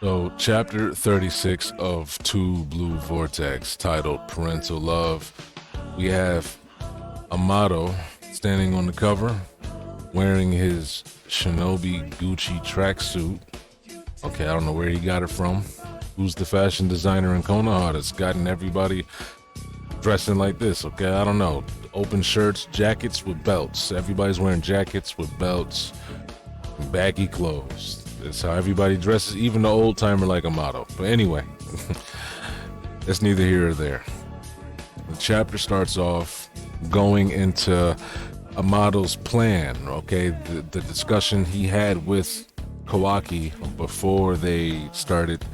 So, chapter 36 of 2 Blue Vortex, titled Parental Love. We have Amato standing on the cover, wearing his Shinobi Gucci tracksuit. Okay, I don't know where he got it from. Who's the fashion designer in Konoha that's gotten everybody dressing like this? Okay, I don't know. Open shirts, jackets with belts. Everybody's wearing jackets with belts, baggy clothes. That's how everybody dresses, even the old timer like Amato. But anyway, that's neither here or there. The chapter starts off going into Amato's plan, okay? The discussion he had with Kawaki before they started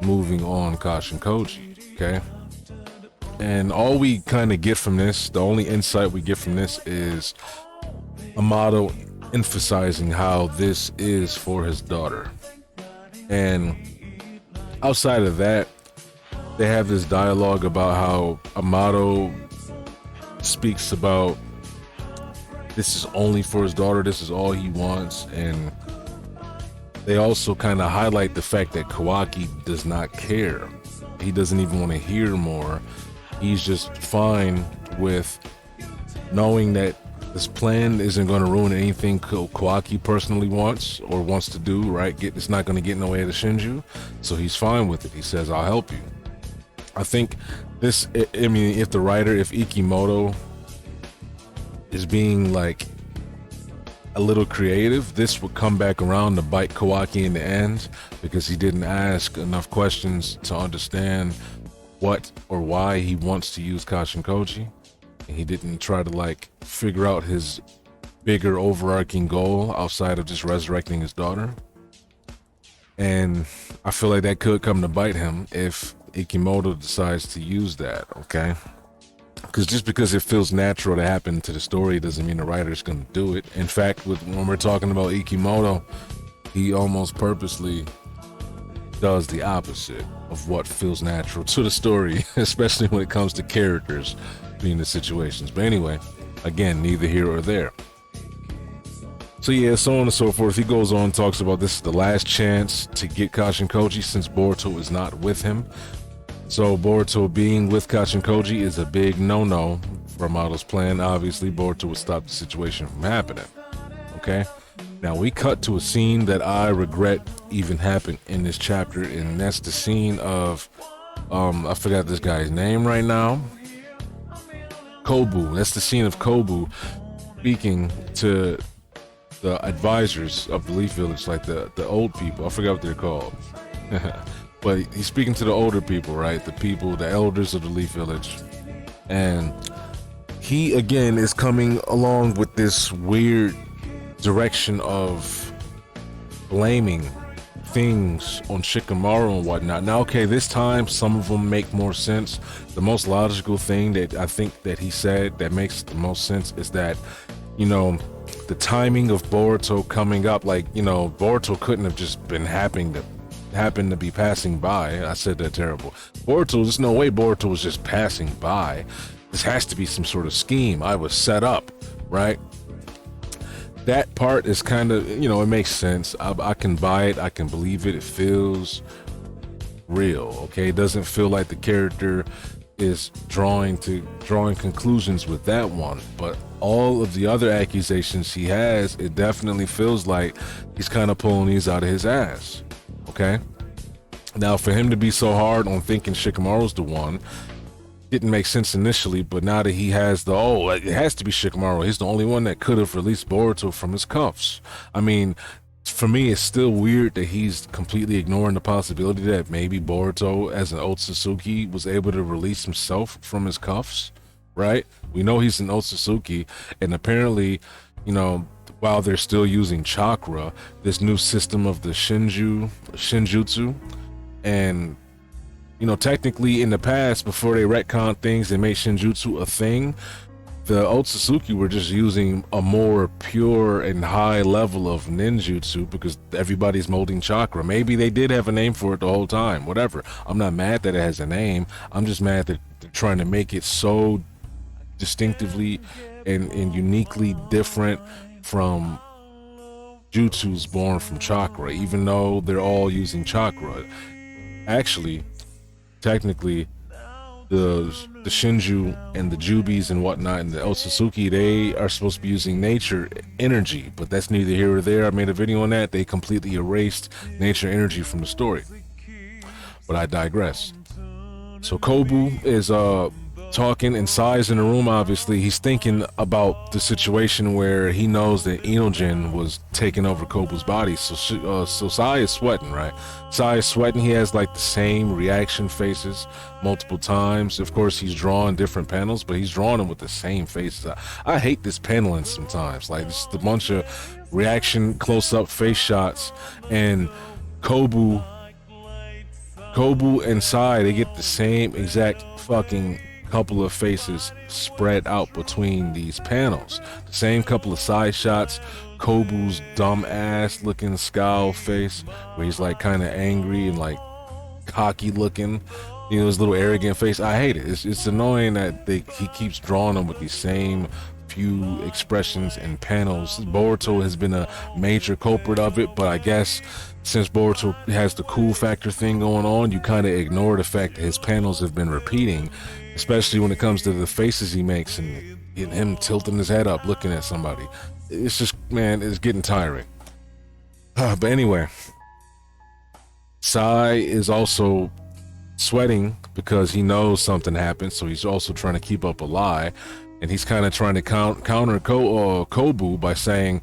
moving on Kashin Koji, okay? And all we kind of get from this, the only insight we get from this is Amato emphasizing how this is for his daughter. And outside of that, they have this dialogue about how Amato speaks about this is only for his daughter, this is all he wants, and they also kind of highlight the fact that Kawaki does not care. He doesn't even want to hear more. He's just fine with knowing that this plan isn't going to ruin anything Kawaki personally wants or wants to do, right? It's not going to get in the way of the Shinju, so he's fine with it. He says, I'll help you. I think this, I mean, if the writer, if Ikimoto is being like a little creative, this would come back around to bite Kawaki in the end, because he didn't ask enough questions to understand what or why he wants to use Kashin Koji. And he didn't try to like figure out his bigger overarching goal outside of just resurrecting his daughter. And I feel like that could come to bite him if Ikimoto decides to use that, okay? Because just because it feels natural to happen to the story doesn't mean the writer's going to do it. In fact, when we're talking about Ikimoto, he almost purposely does the opposite of what feels natural to the story, especially when it comes to characters being the situations. But anyway, again, neither here or there. So yeah, so on and so forth. He goes on and talks about this is the last chance to get Kashin Koji since Boruto is not with him. So Boruto being with Kashin Koji is a big no-no for Amato's plan. Obviously, Boruto would stop the situation from happening. Okay? Now we cut to a scene that I regret even happened in this chapter, and that's the scene of I forgot this guy's name right now. Kobu. That's the scene of Kobu speaking to the advisors of the Leaf Village, like the old people. I forgot what they're called. But he's speaking to the older people, right? The people, the elders of the Leaf Village. And he, again, is coming along with this weird direction of blaming things on Shikamaru and whatnot. Now, okay, this time some of them make more sense. The most logical thing that I think that he said that makes the most sense is that, you know, the timing of Boruto coming up, like, you know, Boruto couldn't have just been happened to be passing by. I said that terrible. There's no way Boruto was just passing by. This has to be some sort of scheme. I was set up, right? That part is kind of, you know, it makes sense. I can buy it. I can believe it. It feels real, okay? It doesn't feel like the character is drawing conclusions with that one. But all of the other accusations he has, it definitely feels like he's kind of pulling these out of his ass. Okay, now for him to be so hard on thinking Shikamaru's the one didn't make sense initially, but now that he has it has to be Shikamaru. He's the only one that could have released Boruto from his cuffs. I mean, for me, it's still weird that he's completely ignoring the possibility that maybe Boruto, as an Otsutsuki, was able to release himself from his cuffs, right? We know he's an Otsutsuki, and apparently, you know, while they're still using chakra, this new system of the Shinjutsu, and, you know, technically in the past, before they retconned things and made Shinjutsu a thing, the Otsutsuki were just using a more pure and high level of ninjutsu because everybody's molding chakra. Maybe they did have a name for it the whole time, whatever. I'm not mad that it has a name. I'm just mad that they're trying to make it so distinctively and uniquely different from jutsus born from chakra, even though they're all using chakra. Actually, technically, the Shinju and the Jubis and whatnot and the Otsutsuki, they are supposed to be using nature energy, but that's neither here or there. I made a video on that. They completely erased nature energy from the story. But I digress. So Kobu is talking, and Sai's in the room. Obviously, he's thinking about the situation where he knows that Inogen was taking over Kobu's body. So Sai is sweating, right? Sai is sweating. He has like the same reaction faces multiple times. Of course, he's drawing different panels, but he's drawing them with the same faces. I hate this paneling sometimes. Like, just a bunch of reaction close-up face shots, and Kobu and Sai, they get the same exact fucking couple of faces spread out between these panels. The same couple of side shots. Kobu's dumb ass looking scowl face, where he's like kind of angry and like cocky looking, you know, his little arrogant face. I hate it. It's annoying that he keeps drawing them with these same few expressions and panels. Boruto has been a major culprit of it, but I guess since Boruto has the cool factor thing going on, you kind of ignore the fact that his panels have been repeating, especially when it comes to the faces he makes and him tilting his head up looking at somebody. It's just, man, it's getting tiring. But anyway, Sai is also sweating because he knows something happened, so he's also trying to keep up a lie, and he's kind of trying to counter Kobu by saying,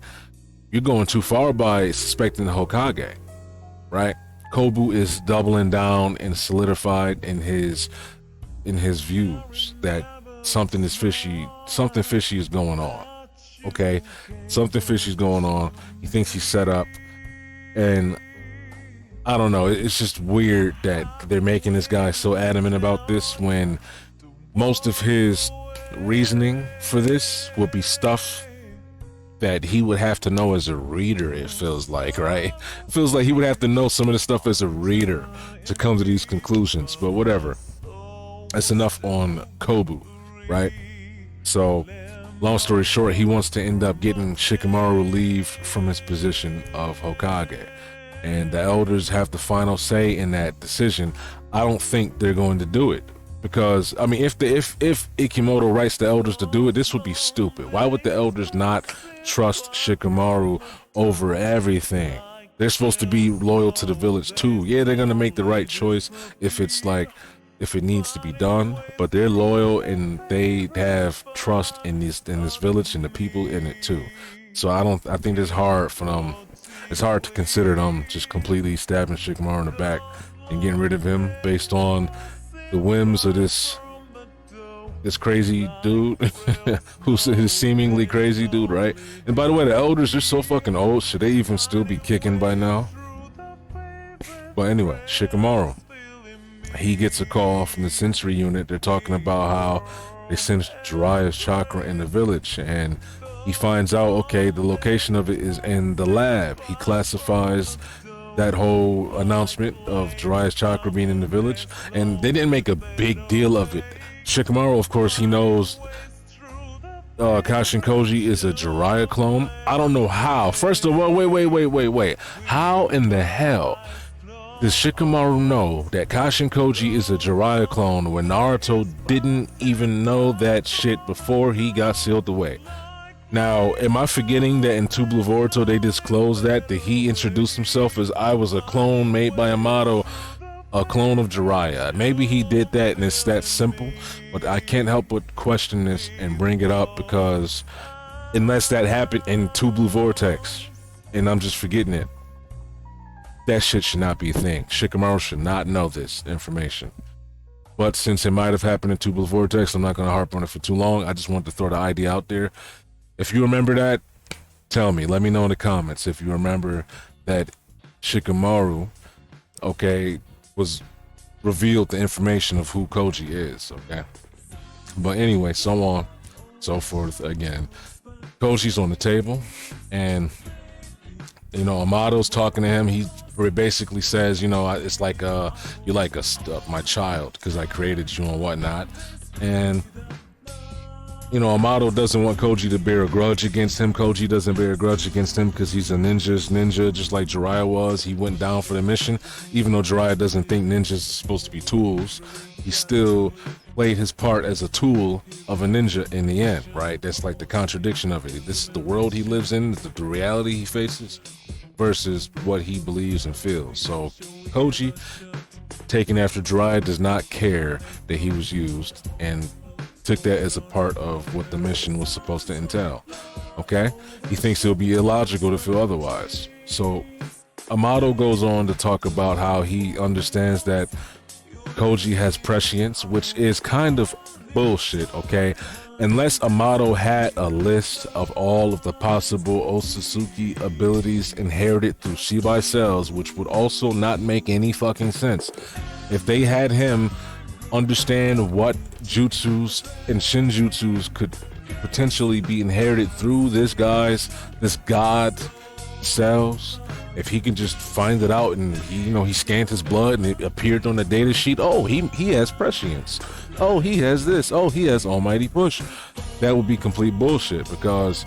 you're going too far by suspecting the Hokage, right? Kobu is doubling down and solidified in his views that something fishy is going on. Okay, something fishy is going on. He thinks he's set up, and I don't know. It's just weird that they're making this guy so adamant about this when most of his reasoning for this will be stuff that he would have to know as a reader. It feels like, right? It feels like he would have to know some of the stuff as a reader to come to these conclusions, but whatever. That's enough on Kobu, right? So, long story short, he wants to end up getting Shikamaru relieved from his position of Hokage, and the elders have the final say in that decision. I don't think they're going to do it, because I mean, if Ikimoto writes the elders to do it, this would be stupid. Why would the elders not trust Shikamaru over everything? They're supposed to be loyal to the village too. Yeah, they're gonna make the right choice if it needs to be done, but they're loyal and they have trust in this village and the people in it too. So I think it's hard for them. It's hard to consider them just completely stabbing Shikamaru in the back and getting rid of him based on the whims of this crazy dude who's his seemingly crazy dude, right? And by the way, the elders are so fucking old. Should they even still be kicking by now? But anyway, Shikamaru, he gets a call from the sensory unit. They're talking about how they sensed Jiraiya's chakra in the village, and he finds out, okay, the location of it is in the lab. He classifies that whole announcement of Jiraiya's chakra being in the village, and they didn't make a big deal of it. Shikamaru, of course, he knows Kashin Koji is a Jiraiya clone. I don't know how. First of all, wait. How in the hell does Shikamaru know that Kashin Koji is a Jiraiya clone when Naruto didn't even know that shit before he got sealed away? Now, am I forgetting that in 2 Blue Vortex they disclosed that he introduced himself as, I was a clone made by Yamato, a clone of Jiraiya? Maybe he did that and it's that simple, but I can't help but question this and bring it up, because unless that happened in 2 Blue Vortex and I'm just forgetting it, that shit should not be a thing. Shikamaru should not know this information. But since it might have happened in 2 Blue Vortex, I'm not going to harp on it for too long. I just want to throw the idea out there. If you remember that, tell me. Let me know in the comments if you remember that Shikamaru, okay, was revealed the information of who Koji is, okay? But anyway, so on, so forth again. Koji's on the table, and, you know, Amato's talking to him. He basically says, you know, it's like, you're like my child, because I created you and whatnot. And Amato doesn't want Koji to bear a grudge against him. Koji doesn't bear a grudge against him because he's a ninja, just like Jiraiya was. He went down for the mission. Even though Jiraiya doesn't think ninjas are supposed to be tools, he still played his part as a tool of a ninja in the end, right? That's like the contradiction of it. This is the world he lives in, the reality he faces, versus what he believes and feels. So Koji, taking after Jiraiya, does not care that he was used and took that as a part of what the mission was supposed to entail. Okay? He thinks it'll be illogical to feel otherwise. So Amato goes on to talk about how he understands that Koji has prescience, which is kind of bullshit, okay? Unless Amato had a list of all of the possible Otsutsuki abilities inherited through Shibai cells, which would also not make any fucking sense. If they had him understand what jutsus and shinjutsus could potentially be inherited through this god cells, if he can just find it out and he scanned his blood and it appeared on the data sheet, oh, he has prescience, oh, he has this, oh, he has almighty push, that would be complete bullshit. Because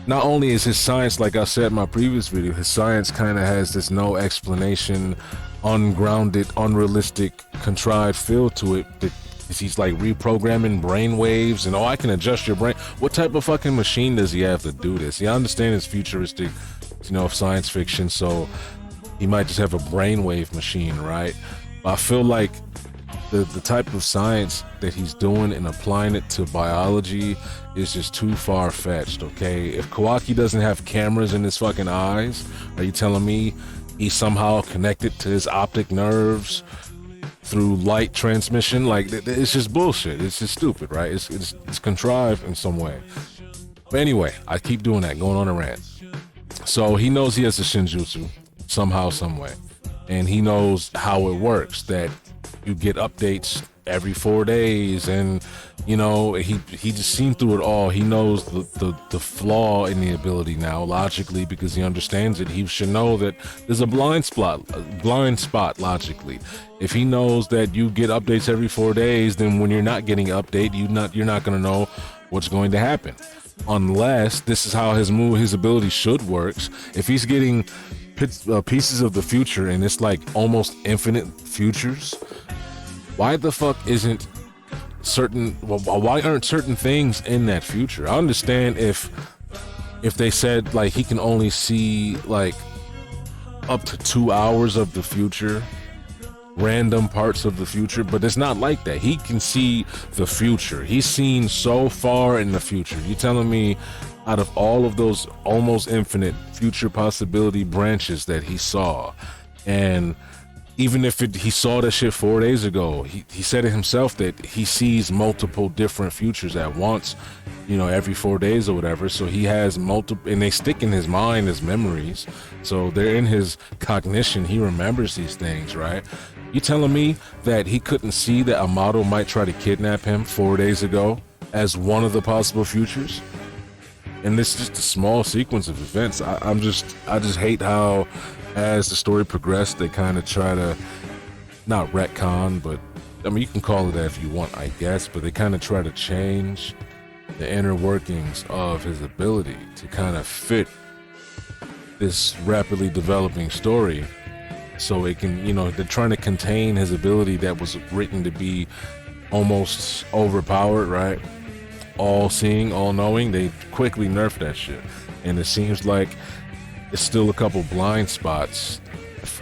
not only is his science, like I said in my previous video, his science kind of has this no explanation, ungrounded, unrealistic, contrived feel to it. That he's like reprogramming brain waves and, oh, I can adjust your brain. What type of fucking machine does he have to do this? Yeah, I understand it's futuristic, science fiction, so he might just have a brainwave machine, right? But I feel like the type of science that he's doing and applying it to biology is just too far-fetched, okay? If Kawaki doesn't have cameras in his fucking eyes, are you telling me he's somehow connected to his optic nerves through light transmission? Like, it's just bullshit. It's just stupid, right? It's contrived in some way. But anyway, I keep doing that, going on a rant. So he knows he has a shinjutsu somehow, some way. And he knows how it works, that you get updates every 4 days, and he just seen through it all. He knows the flaw in the ability now, logically, because he understands it. He should know that there's a blind spot logically. If he knows that you get updates every 4 days, then when you're not getting an update, you're not going to know what's going to happen, unless this is how his ability should works. If he's getting pieces of the future and it's like almost infinite futures, why the fuck isn't why aren't certain things in that future? I understand if they said like he can only see like up to 2 hours of the future, random parts of the future, but it's not like that. He can see the future. He's seen so far in the future. You telling me out of all of those almost infinite future possibility branches that he saw, and even if he saw that shit 4 days ago, he said it himself that he sees multiple different futures at once, every 4 days or whatever. So he has multiple, and they stick in his mind as memories. So they're in his cognition. He remembers these things, right? You telling me that he couldn't see that Amato might try to kidnap him 4 days ago as one of the possible futures? And this is just a small sequence of events. I just hate how, as the story progressed, they kind of try to, not retcon, but I mean, you can call it that if you want, I guess, but they kind of try to change the inner workings of his ability to kind of fit this rapidly developing story. So it can, they're trying to contain his ability that was written to be almost overpowered, right? All-seeing, all-knowing. They quickly nerfed that shit. And it seems like it's still a couple blind spots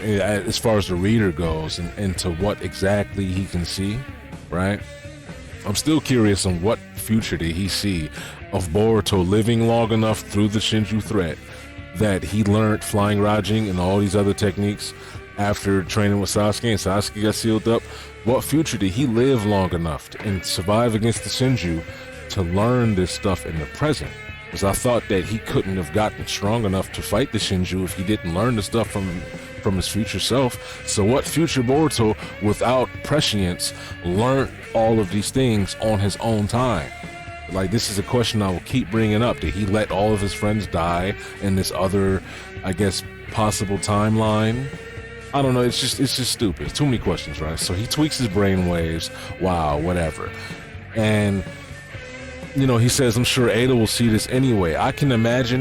as far as the reader goes, and into what exactly he can see, right? I'm still curious on what future did he see of Boruto living long enough through the Shinju threat that he learned flying Rajing and all these other techniques after training with Sasuke, and Sasuke got sealed up. What future did he live long enough and survive against the Shinju to learn this stuff in the present? Because I thought that he couldn't have gotten strong enough to fight the Shinju if he didn't learn the stuff from his future self. So what future Boruto, without prescience, learned all of these things on his own time? Like, this is a question I will keep bringing up. Did he let all of his friends die in this other, I guess, possible timeline? I don't know. It's just stupid. Too many questions, right? So he tweaks his brain waves. Wow, whatever. And you know, he says, I'm sure Ada will see this anyway. I can imagine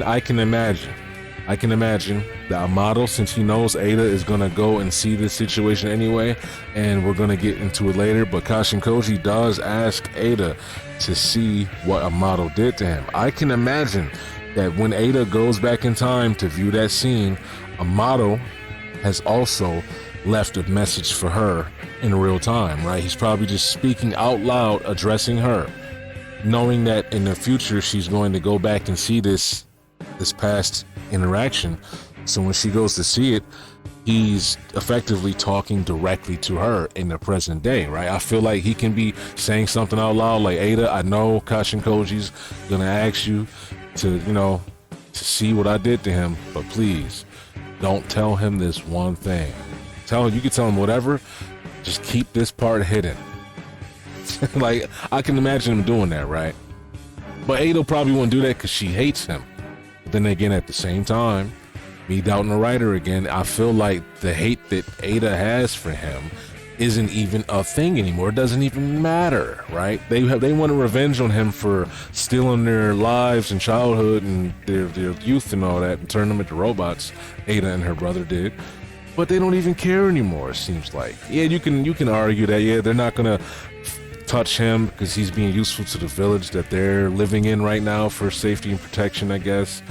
that Amato, since he knows Ada is gonna go and see this situation anyway, and we're gonna get into it later, but Kashin Koji does ask Ada to see what Amato did to him. I can imagine that when Ada goes back in time to view that scene, Amato has also left a message for her in real time, right? He's probably just speaking out loud, addressing her, knowing that in the future she's going to go back and see this past interaction. So when she goes to see it, he's effectively talking directly to her in the present day, right? I feel like he can be saying something out loud like, Ada, I know Kashin Koji's gonna ask you to, you know, to see what I did to him, but please don't tell him this one thing. You can tell him whatever, just keep this part hidden. Like, I can imagine him doing that, right? But Ada probably won't do that because she hates him. But then again, at the same time, me doubting the writer again, I feel like the hate that Ada has for him isn't even a thing anymore. It doesn't even matter, right? They want revenge on him for stealing their lives and childhood and their youth and all that and turn them into robots. Ada and her brother did. But they don't even care anymore, it seems like. Yeah, you can argue that, yeah, they're not gonna touch him because he's being useful to the village that they're living in right now for safety and protection, I guess.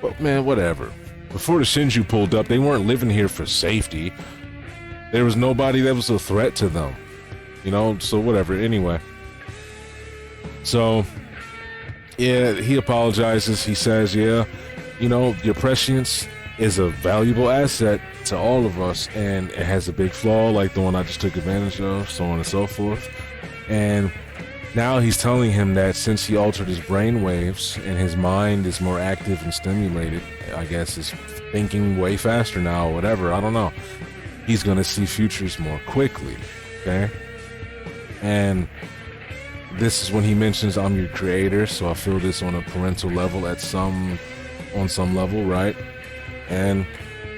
But man, whatever. Before the Shinju pulled up, they weren't living here for safety. There was nobody that was a threat to them, you know, so whatever. Anyway, so yeah, he apologizes. He says, yeah, you know, your prescience is a valuable asset to all of us, and it has a big flaw like the one I just took advantage of, so on and so forth. And now he's telling him that since he altered his brain waves and his mind is more active and stimulated, I guess is thinking way faster now or whatever, I don't know, he's gonna see futures more quickly, okay? And this is when he mentions, I'm your creator, so I feel this on a parental level on some level, right? And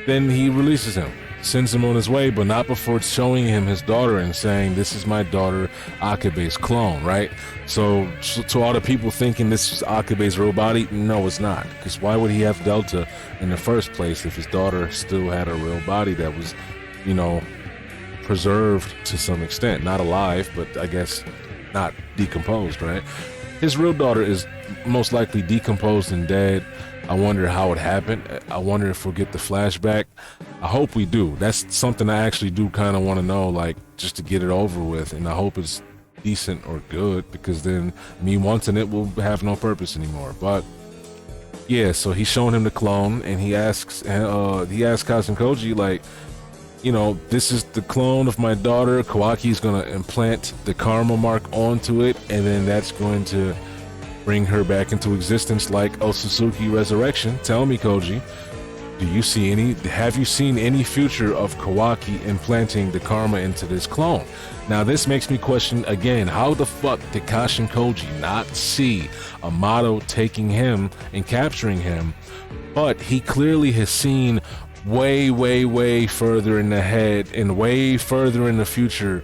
then he releases him, sends him on his way, but not before showing him his daughter and saying, this is my daughter, Akabe's clone, right? So to all the people thinking this is Akabe's real body, no, it's not. Because why would he have Delta in the first place if his daughter still had a real body that was, you know, preserved to some extent? Not alive, but I guess not decomposed, right? His real daughter is most likely decomposed and dead. I wonder how it happened. I wonder if we'll get the flashback. I hope we do. That's something I actually do kind of want to know, like, just to get it over with. And I hope it's decent or good, because then me wanting it will have no purpose anymore. But yeah, so he's showing him the clone, and he asks Kashin Koji, like, you know, this is the clone of my daughter. Kawaki's gonna implant the karma mark onto it, and then that's going to bring her back into existence like Otsutsuki Resurrection. Tell me, Koji, have you seen any future of Kawaki implanting the karma into this clone? Now this makes me question again, how the fuck did Kashin Koji not see Amato taking him and capturing him, but he clearly has seen way further in the head and way further in the future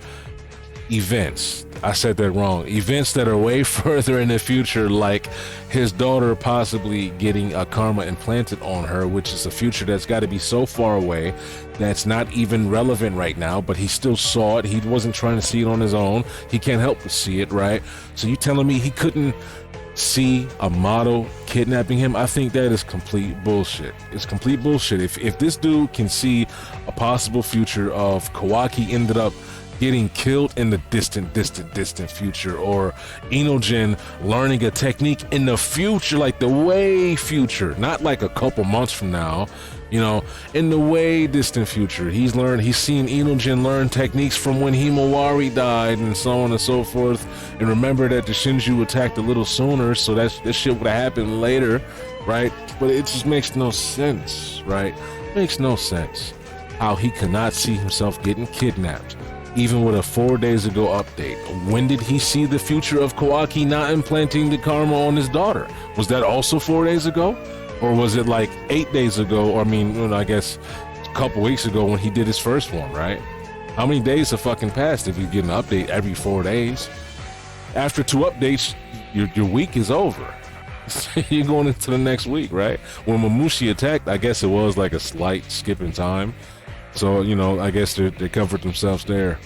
events. I said that wrong. Events that are way further in the future, like his daughter possibly getting a karma implanted on her, which is a future that's got to be so far away that's not even relevant right now, but he still saw it. He wasn't trying to see it on his own. He can't help but see it, right? So you telling me he couldn't see Amato kidnapping him? I think that is complete bullshit. It's complete bullshit. If this dude can see a possible future of Kawaki ended up getting killed in the distant future, or Inogen learning a technique in the future, like the way future, not like a couple months from now, you know, in the way distant future. He's seen Inogen learn techniques from when Himawari died and so on and so forth, and remember that the Shinju attacked a little sooner, so that shit would have happened later, right? But it just makes no sense, right? It makes no sense how he could not see himself getting kidnapped, even with a 4 days ago update. When did he see the future of Kawaki not implanting the karma on his daughter? Was that also 4 days ago? Or was it like 8 days ago? Or I mean, I guess a couple weeks ago when he did his first one, right? How many days have fucking passed if you get an update every 4 days? After 2 updates, your week is over. You're going into the next week, right? When Mamushi attacked, I guess it was like a slight skip in time. So, you know, I guess they comfort themselves there.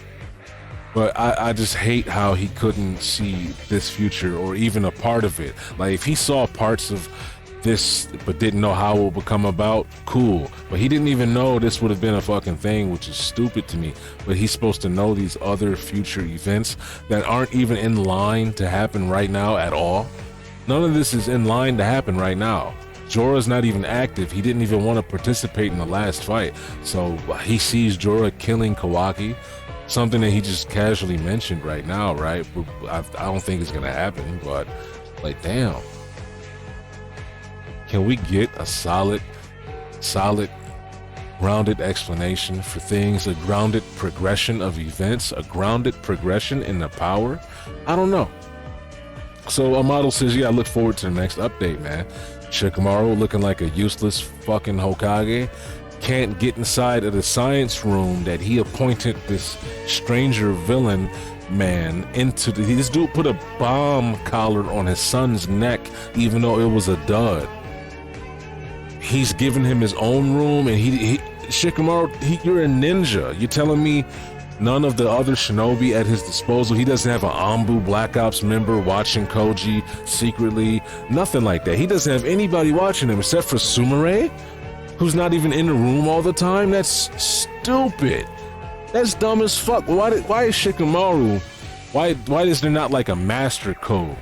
But I just hate how he couldn't see this future or even a part of it. Like, if he saw parts of this but didn't know how it would come about, cool. But he didn't even know this would have been a fucking thing, which is stupid to me. But he's supposed to know these other future events that aren't even in line to happen right now at all. None of this is in line to happen right now. Jorah's not even active. He didn't even want to participate in the last fight. So he sees Jorah killing Kawaki, something that he just casually mentioned right now, right? I don't think it's gonna happen, but like, damn. Can we get a solid, grounded explanation for things, a grounded progression of events, a grounded progression in the power? I don't know. So Amato says, yeah, I look forward to the next update, man. Shikamaru looking like a useless fucking Hokage. Can't get inside of the science room that he appointed this stranger villain man into. This dude put a bomb collar on his son's neck, even though it was a dud. He's given him his own room, and Shikamaru, you're a ninja. You're telling me none of the other shinobi at his disposal? He doesn't have an Anbu Black Ops member watching Koji secretly, nothing like that. He doesn't have anybody watching him except for Sumire, who's not even in the room all the time. That's stupid. That's dumb as fuck. Why is Shikamaru, why is there not like a master code?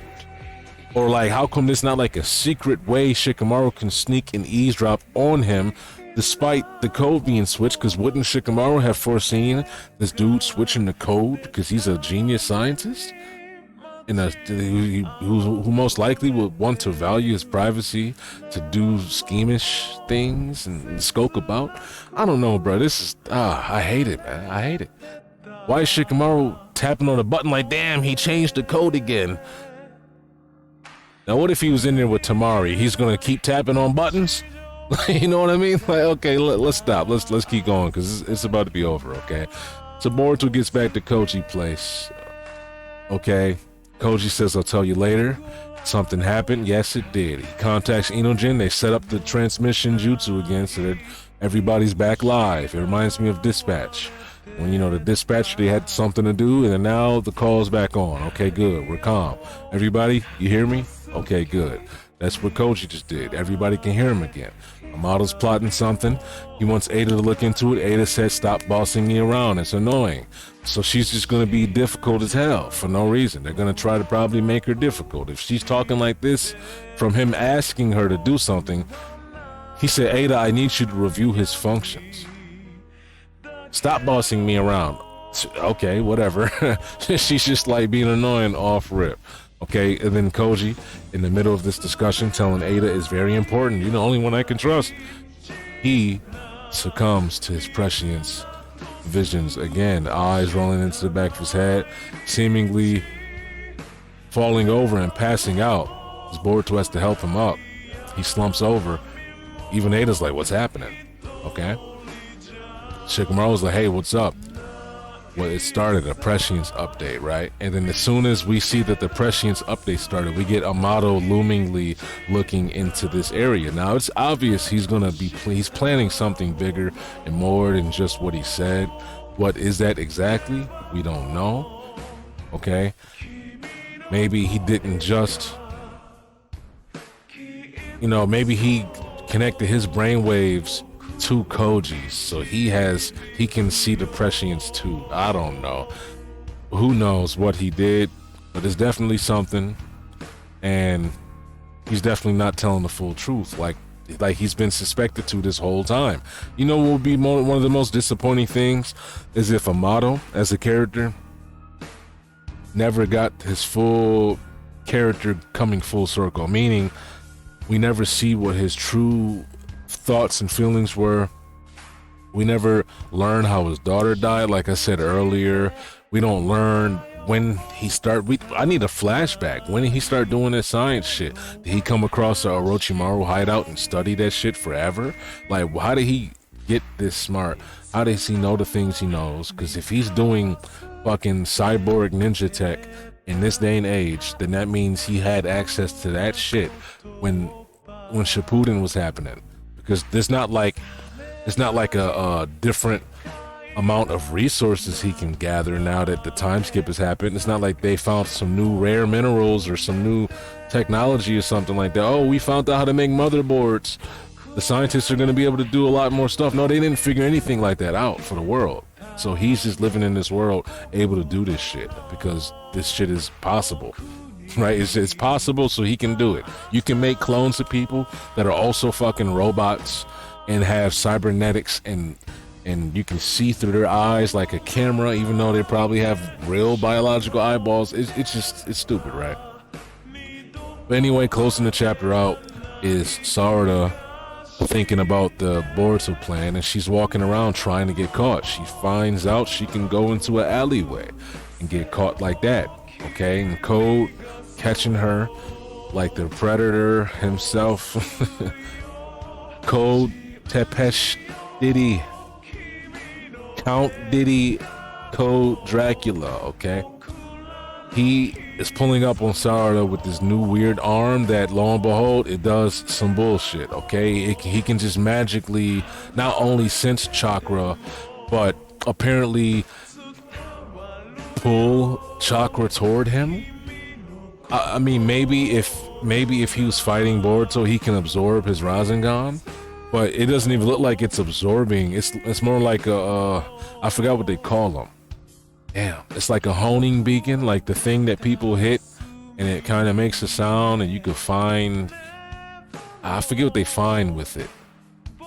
Or like, how come there's not like a secret way Shikamaru can sneak and eavesdrop on him despite the code being switched? Because wouldn't Shikamaru have foreseen this dude switching the code because he's a genius scientist? And who most likely would want to value his privacy to do schemish things and skulk about? I don't know, bro. This is, I hate it, man. I hate it. Why is Shikamaru tapping on a button like, damn, he changed the code again? Now, what if he was in there with Tamari? He's gonna keep tapping on buttons? You know what I mean? Like, okay, let's stop. Let's keep going, because it's about to be over, okay? So Boruto gets back to Koji place. Okay, Koji says, I'll tell you later. Something happened. Yes, it did. He contacts Inojin. They set up the transmission jutsu again so that everybody's back live. It reminds me of Dispatch. When, you know, the dispatch, they had something to do, and now the call's back on. Okay, good. We're calm. Everybody, you hear me? Okay, good. That's what Koji just did. Everybody can hear him again. Amato's plotting something. He wants Ada to look into it. Ada said, stop bossing me around. It's annoying. So she's just going to be difficult as hell for no reason. They're going to try to probably make her difficult. If she's talking like this from him asking her to do something, he said, Ada, I need you to review his functions. Stop bossing me around. Okay, whatever. She's just like being annoying off rip. Okay, and then Koji, in the middle of this discussion, telling Ada is very important. You're the only one I can trust. He succumbs to his prescience visions again, eyes rolling into the back of his head, seemingly falling over and passing out. His Boruto has to help him up. He slumps over. Even Ada's like, what's happening? Okay. Shikamaru's like, hey, what's up? Well, it started a prescience update, right? And then as soon as we see that the prescience update started, we get Amato loomingly looking into this area. Now, it's obvious he's planning something bigger and more than just what he said. What is that exactly? We don't know. Okay? Maybe he didn't just, maybe he connected his brainwaves to Koji's, so he can see the prescience too. I don't know. Who knows what he did, but it's definitely something, and he's definitely not telling the full truth like he's been suspected to this whole time. You know what would be one of the most disappointing things is if Amato as a character never got his full character coming full circle, meaning we never see what his true thoughts and feelings were. We never learn how his daughter died. Like I said earlier, we don't learn when he I need a flashback. When did he start doing that science shit? Did he come across the Orochimaru hideout and study that shit forever? Like, how did he get this smart? How does he know the things he knows? Because if he's doing fucking cyborg ninja tech in this day and age, then that means he had access to that shit when Shippuden was happening. Because it's not like a different amount of resources he can gather now that the time skip has happened. It's not like they found some new rare minerals or some new technology or something like that. Oh, we found out how to make motherboards. The scientists are going to be able to do a lot more stuff. No, they didn't figure anything like that out for the world. So he's just living in this world able to do this shit because this shit is possible, right? It's possible, so he can do it. You can make clones of people that are also fucking robots and have cybernetics, and you can see through their eyes like a camera, even though they probably have real biological eyeballs. It's stupid, right? But anyway, closing the chapter out is Sarada thinking about the Boruto plan, and she's walking around trying to get caught. She finds out she can go into an alleyway and get caught like that, okay? And Code catching her like the Predator himself. Code Tepesh Diddy, Count Diddy, Code Dracula, okay? He is pulling up on Sarada with this new weird arm that, lo and behold, it does some bullshit, okay? He can just magically not only sense chakra, but apparently pull chakra toward him. I mean, maybe if he was fighting Boruto, he can absorb his Rasengan, but it doesn't even look like it's absorbing. It's more like a I forgot what they call them. Damn, it's like a honing beacon, like the thing that people hit and it kind of makes a sound, and you could find, I forget what they find with it.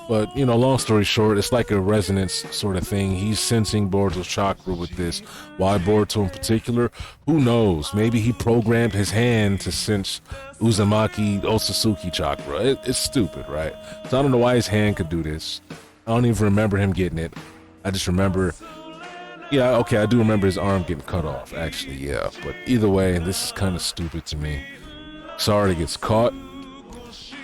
But, you know, long story short, it's like a resonance sort of thing. He's sensing Boruto's chakra with this. Why Boruto in particular? Who knows? Maybe he programmed his hand to sense Uzumaki Otsutsuki chakra. It's stupid, right? So I don't know why his hand could do this. I don't even remember him getting it. I just remember, yeah, okay, I do remember his arm getting cut off, actually, yeah. But either way, this is kind of stupid to me. Sarada gets caught.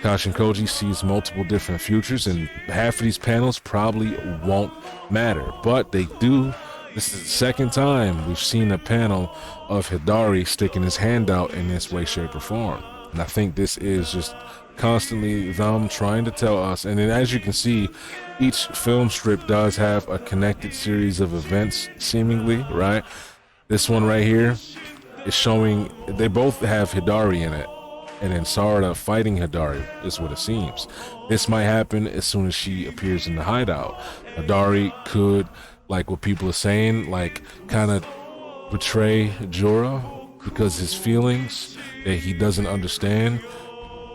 Kashin Koji sees multiple different futures, and half of these panels probably won't matter, but they do. This is the second time we've seen a panel of Hidari sticking his hand out in this way, shape, or form. And I think this is just constantly them trying to tell us. And then, as you can see, each film strip does have a connected series of events, seemingly, right? This one right here is showing they both have Hidari in it. And then Sarada fighting Hidari is what it seems. This might happen as soon as she appears in the hideout. Hidari could, like what people are saying, like kind of betray Jorah because his feelings that he doesn't understand,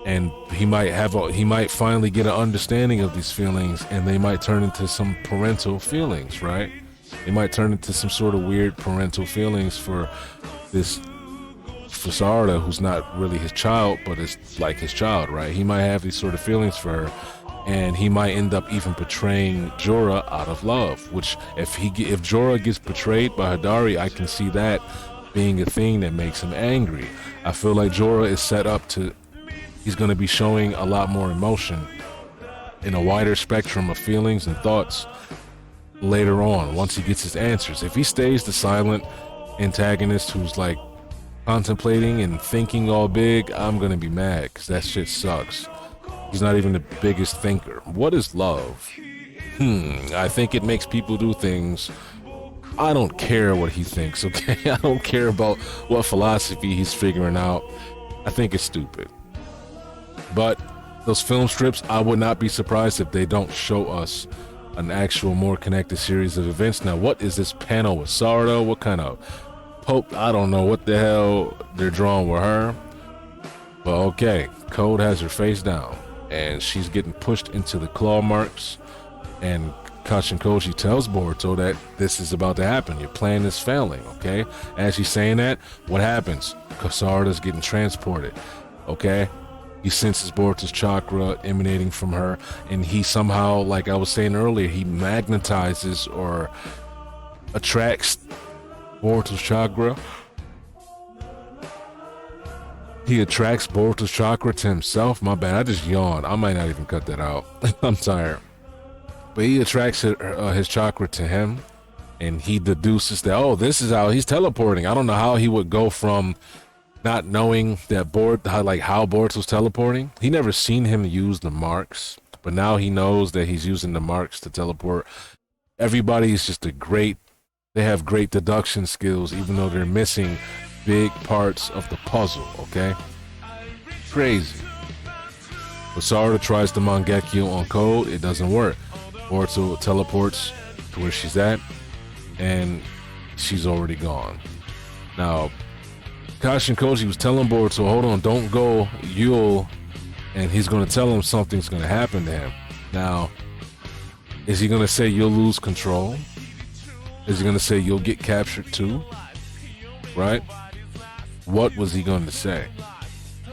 and he might finally get an understanding of these feelings, and they might turn into some parental feelings, right? They might turn into some sort of weird parental feelings for Sarada, who's not really his child, but it's like his child, right? He might have these sort of feelings for her, and he might end up even betraying Jorah out of love. Which, if Jorah gets betrayed by Hidari, I can see that being a thing that makes him angry. I feel like Jorah is set up to, he's going to be showing a lot more emotion in a wider spectrum of feelings and thoughts later on, once he gets his answers. If he stays the silent antagonist who's like contemplating and thinking all big, I'm gonna be mad, because that shit sucks. He's not even the biggest thinker. What is love? I think it makes people do things. I don't care what he thinks, okay? I don't care about what philosophy he's figuring out. I think it's stupid. But those film strips, I would not be surprised if they don't show us an actual more connected series of events. Now, what is this panel with Sarada? What kind of Pope, I don't know what the hell they're drawing with her, but okay. Code has her face down, and she's getting pushed into the claw marks, and Kashin Koji tells Boruto that this is about to happen. Your plan is failing, okay? As she's saying that, what happens? Sarada's getting transported, okay? He senses Boruto's chakra emanating from her, and he somehow, like I was saying earlier, he magnetizes or attracts Boruto's chakra. He attracts Boruto's chakra to himself. My bad, I just yawned. I might not even cut that out. I'm tired. But he attracts his chakra to him, and he deduces that, oh, this is how he's teleporting. I don't know how he would go from not knowing that how Boruto was teleporting. He never seen him use the marks, but now he knows that he's using the marks to teleport. Everybody's just they have great deduction skills, even though they're missing big parts of the puzzle, okay? Crazy. But Sarada tries the Mangekyo on code, it doesn't work. Boruto teleports to where she's at, and she's already gone. Now, Kashin Koji was telling Boruto, hold on, don't go, and he's going to tell him something's going to happen to him. Now, is he going to say you'll lose control? Is he going to say you'll get captured too? Right? What was he going to say?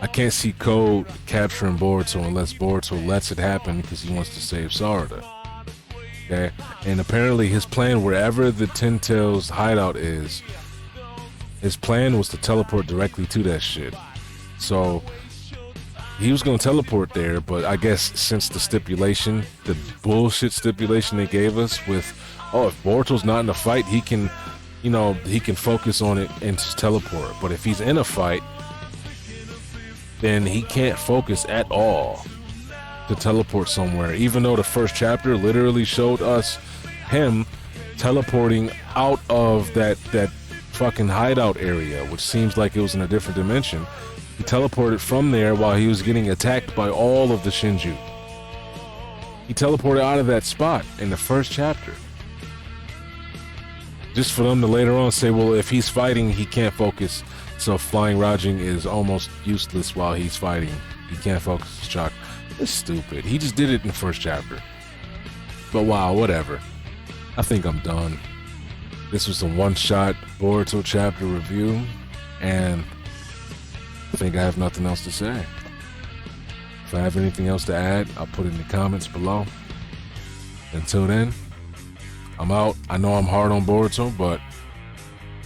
I can't see Code capturing Boruto unless Boruto lets it happen because he wants to save Sarada. Okay? And apparently his plan, wherever the Ten Tails hideout is, his plan was to teleport directly to that shit. So he was going to teleport there, but I guess since the stipulation, the bullshit stipulation they gave us with, oh, if Boruto's not in a fight, he can, he can focus on it and just teleport. But if he's in a fight, then he can't focus at all to teleport somewhere, even though the first chapter literally showed us him teleporting out of that fucking hideout area, which seems like it was in a different dimension. He teleported from there while he was getting attacked by all of the Shinju. He teleported out of that spot in the first chapter. Just for them to later on say, well, if he's fighting, he can't focus, so flying Rajing is almost useless while he's fighting. He can't focus his chakra. It's stupid. He just did it in the first chapter. But wow, whatever. I think I'm done. This was a one-shot Boruto chapter review, and I think I have nothing else to say. If I have anything else to add, I'll put it in the comments below. Until then, I'm out. I know I'm hard on Boruto, but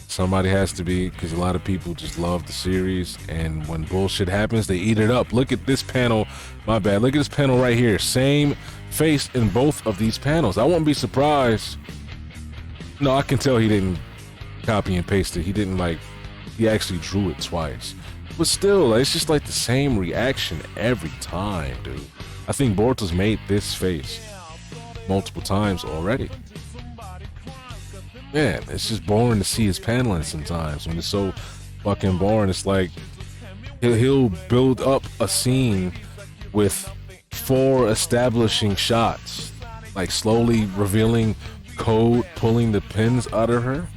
somebody has to be, because a lot of people just love the series, and when bullshit happens, they eat it up. Look at this panel. My bad. Look at this panel right here. Same face in both of these panels. I won't be surprised. No, I can tell he didn't copy and paste it. He actually drew it twice. But still, it's just like the same reaction every time, dude. I think Boruto's made this face multiple times already. Man, it's just boring to see his paneling sometimes. When it's so fucking boring, it's like he'll build up a scene with 4 establishing shots, like slowly revealing Code pulling the pins out of her,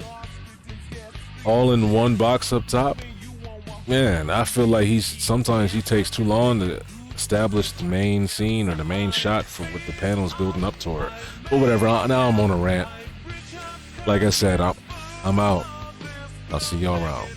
all in one box up top. Man, I feel like sometimes he takes too long to establish the main scene or the main shot for what the panel is building up to her. But whatever, now I'm on a rant. Like I said, I'm out. I'll see y'all around.